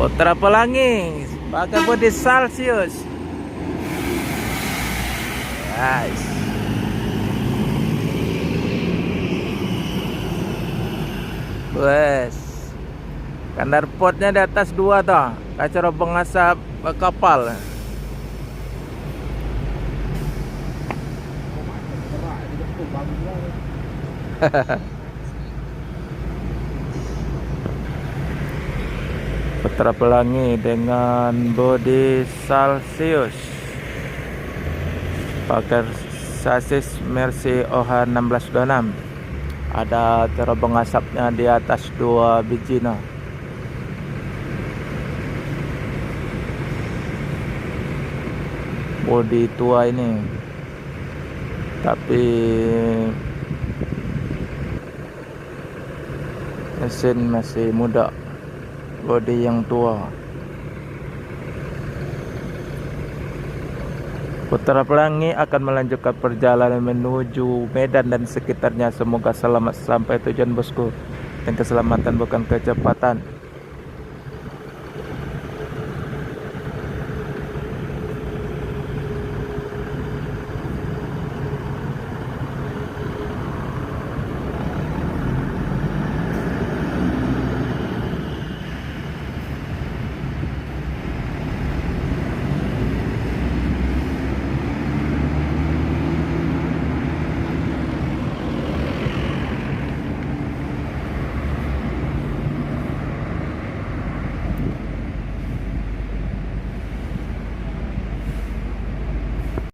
Putra Pelangi pakai bodi Celsius. Guys. Wes. Kandar potnya di atas 2 toh. Kacara pengasap kapal. Putra Pelangi dengan bodi Celsius, pakai sasis Mercy OH 1626. Ada terobong asapnya di atas 2 biji no. Bodi tua ini, tapi mesin masih muda, bodi yang tua. Putra Pelangi akan melanjutkan perjalanan menuju Medan dan sekitarnya. Semoga selamat sampai tujuan bosku, dan keselamatan bukan kecepatan.